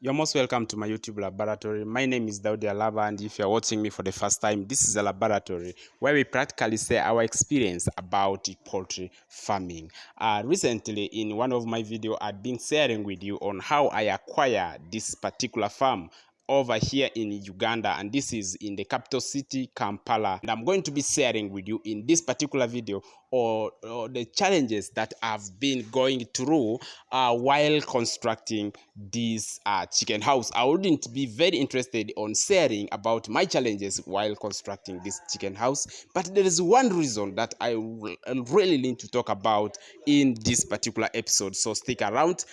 You're most welcome to my YouTube laboratory. My name is Daudi Alaba, and if you're watching me for the first time, this is a laboratory where we practically share our experience about poultry farming. Recently, in one of my videos, I've been sharing with you on how I acquired this particular farm over here in Uganda, and this is in the capital city Kampala. And I'm going to be sharing with you in this particular video or the challenges that I've been going through while constructing this chicken house. I wouldn't be very interested on sharing about my challenges while constructing this chicken house, but there is one reason that I really need to talk about in this particular episode. So stick around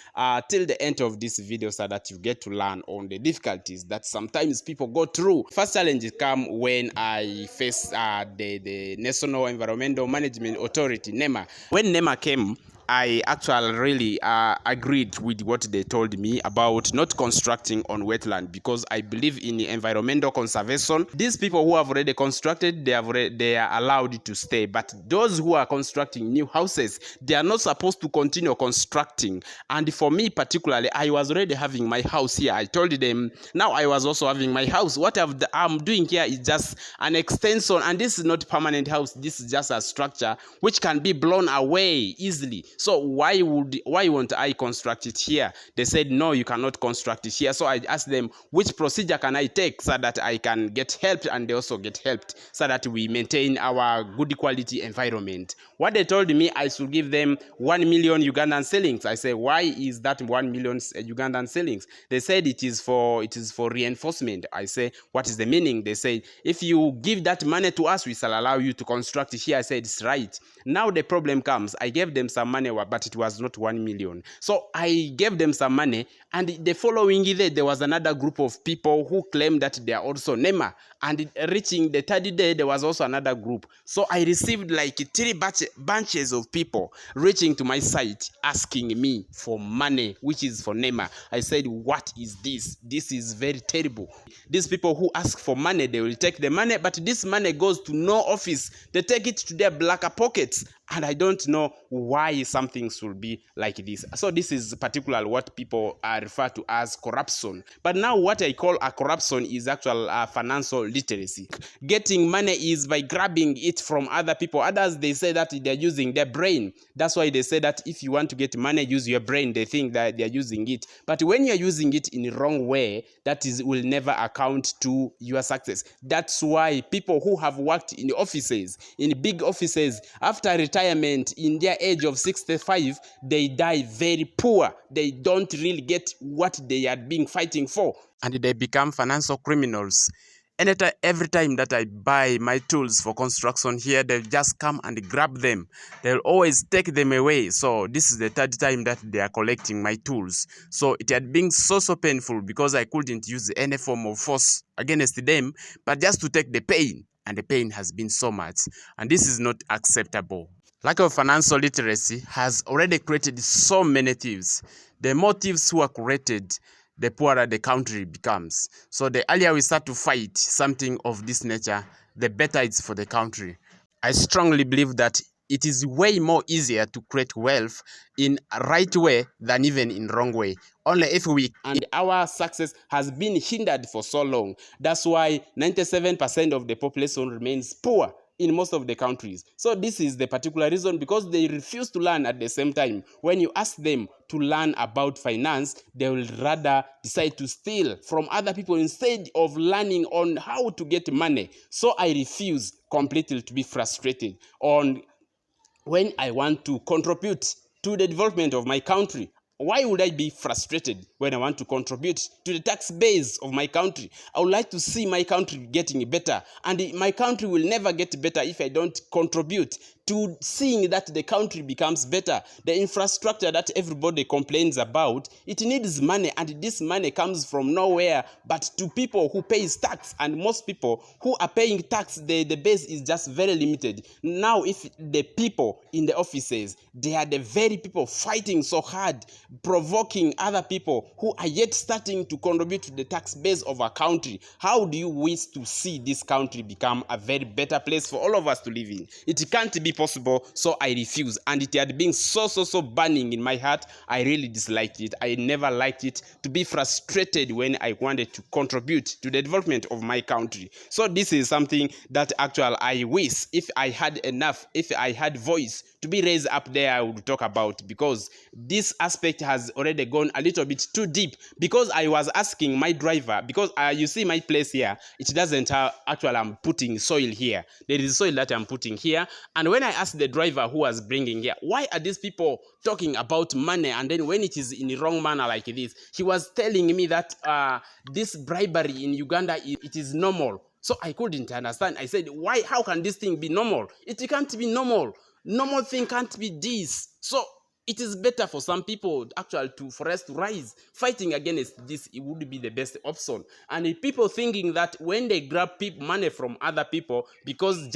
till the end of this video so that you get to learn on the difficulties that sometimes people go through. First challenges come when I face the National Environmental Management Authority, NEMA. When NEMA came, I actually really agreed with what they told me about not constructing on wetland, because I believe in environmental conservation. These people who have already constructed, they are allowed to stay, but those who are constructing new houses, they are not supposed to continue constructing. And for me particularly, I was already having my house here. I told them now I was also having my house. What I'm doing here is just an extension, and this is not permanent house. This is just a structure which can be blown away easily. So why won't I construct it here? They said no, you cannot construct it here. So I asked them, which procedure can I take so that I can get helped and they also get helped, so that we maintain our good quality environment. What they told me, I should give them 1 million Ugandan shillings. I said, why is that 1 million Ugandan shillings? They said it is for reinforcement. I say, what is the meaning? They say, if you give that money to us, we shall allow you to construct it here. I said, it's right. Now the problem comes, I gave them some money, but it was not 1 million. So I gave them some money, and the following day, there was another group of people who claimed that they are also NEMA. And reaching the third day, there was also another group. So I received like 3 bunches of people reaching to my site asking me for money, which is for NEMA. I said, what is this? This is very terrible. These people who ask for money, they will take the money, but this money goes to no office. They take it to their blacker pockets. And I don't know why something should be like this. So this is particularly what people refer to as corruption. But now what I call a corruption is actual financial literacy. Getting money is by grabbing it from other people. Others, they say that they're using their brain. That's why they say that if you want to get money, use your brain. They think that they're using it. But when you're using it in the wrong way, will never account to your success. That's why people who have worked in offices, in big offices, after retirement in their age of 65, they die very poor. They don't really get what they had been fighting for, and they become financial criminals. Every time that I buy my tools for construction here, they'll just come and grab them. They'll always take them away. So this is the third time that they are collecting my tools. So it had been so painful, because I couldn't use any form of force against them, but just to take the pain. And the pain has been so much. And this is not acceptable. Lack of financial literacy has already created so many thieves. The more thieves who are created, the poorer the country becomes. So the earlier we start to fight something of this nature, the better it's for the country. I strongly believe that it is way more easier to create wealth in a right way than even in wrong way. Only if we, and our success has been hindered for so long. That's why 97% of the population remains poor in most of the countries. So this is the particular reason, because they refuse to learn at the same time. When you ask them to learn about finance, they will rather decide to steal from other people instead of learning on how to get money. So I refuse completely to be frustrated on when I want to contribute to the development of my country. Why would I be frustrated when I want to contribute to the tax base of my country? I would like to see my country getting better, and my country will never get better if I don't contribute to seeing that the country becomes better. The infrastructure that everybody complains about, it needs money, and this money comes from nowhere but to people who pay tax, and most people who are paying tax, the base is just very limited. Now, if the people in the offices, they are the very people fighting so hard, provoking other people people who are yet starting to contribute to the tax base of our country. How do you wish to see this country become a very better place for all of us to live in? It can't be possible, so I refuse. And it had been so burning in my heart. I really disliked it. I never liked it to be frustrated when I wanted to contribute to the development of my country. So this is something that actually I wish, if I had enough, if I had voice to be raised up there, I would talk about, because this aspect has already gone a little bit too deep. Because I was asking my driver, because you see my place here, it doesn't have, actually I'm putting soil here. There is soil that I'm putting here. And when I asked the driver who was bringing here, why are these people talking about money, and then when it is in the wrong manner like this, he was telling me that this bribery in Uganda, it is normal. So I couldn't understand. I said, why? How can this thing be normal? It can't be normal. Normal thing can't be this. So it is better for some people actually for us to rise. Fighting against this, it would be the best option. And if people thinking that when they grab money from other people because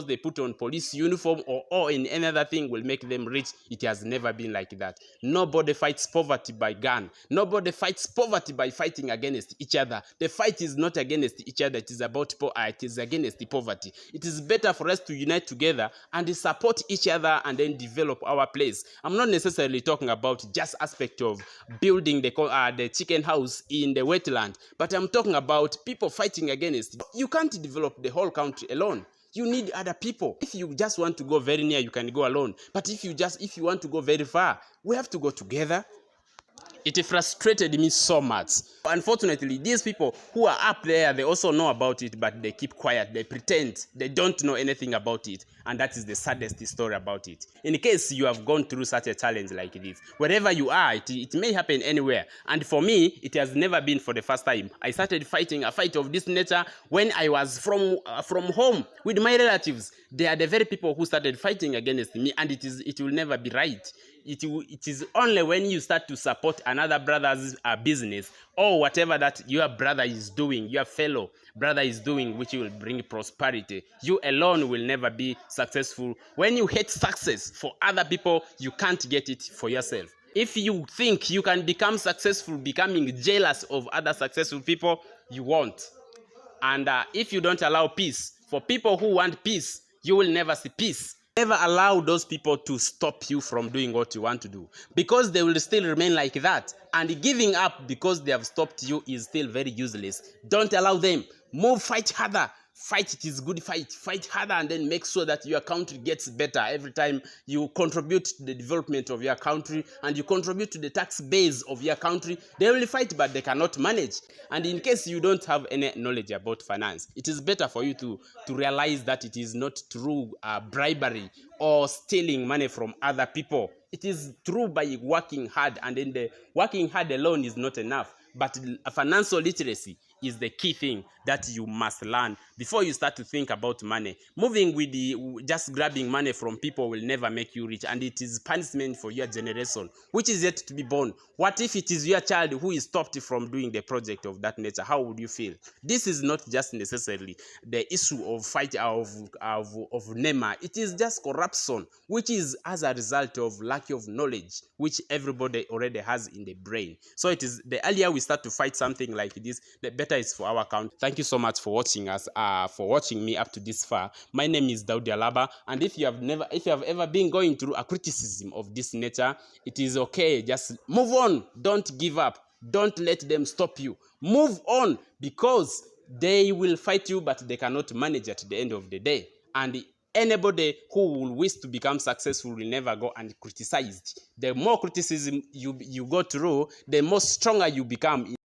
they put on police uniform or in any other thing will make them rich, it has never been like that. Nobody fights poverty by gun. Nobody fights poverty by fighting against each other. The fight is not against each other. It is it is against the poverty. It is better for us to unite together and support each other and then develop our place. I'm not necessarily talking about just aspect of building the chicken house in the wetland, but I'm talking about people fighting against it. You can't develop the whole country alone. You need other people. If you just want to go very near, you can go alone. But if you want to go very far, we have to go together. It frustrated me so much. Unfortunately, these people who are up there, they also know about it, but they keep quiet. They pretend they don't know anything about it. And that is the saddest story about it. In case you have gone through such a challenge like this, wherever you are, it may happen anywhere. And for me, it has never been for the first time. I started fighting a fight of this nature when I was from home with my relatives. They are the very people who started fighting against me, and it will never be right. It is only when you start to support another brother's business or whatever that your brother is doing, your fellow brother is doing, which will bring prosperity. You alone will never be successful. When you hate success for other people, you can't get it for yourself. If you think you can become successful becoming jealous of other successful people, you won't. And if you don't allow peace, for people who want peace, you will never see peace. Never allow those people to stop you from doing what you want to do, because they will still remain like that. And giving up because they have stopped you is still very useless. Don't allow them. Move, fight harder. Fight, it is good fight. Fight harder and then make sure that your country gets better. Every time you contribute to the development of your country and you contribute to the tax base of your country, they will fight but they cannot manage. And in case you don't have any knowledge about finance, it is better for you to realize that it is not through bribery or stealing money from other people. It is through by working hard, and then the working hard alone is not enough. But financial literacy is the key thing that you must learn before you start to think about money. Moving with just grabbing money from people will never make you rich, and it is punishment for your generation, which is yet to be born. What if it is your child who is stopped from doing the project of that nature? How would you feel? This is not just necessarily the issue of fight of NEMA. It is just corruption, which is as a result of lack of knowledge, which everybody already has in the brain. So it is the earlier we start to fight something like this, the better it's for our country. Thank you so much for watching us, for watching me up to this far. My name is Daudi Alaba, and if you have ever been going through a criticism of this nature, it is okay. Just move on. Don't give up. Don't let them stop you. Move on, because they will fight you, but they cannot manage at the end of the day. And anybody who will wish to become successful will never go uncriticized. The more criticism you go through, the more stronger you become.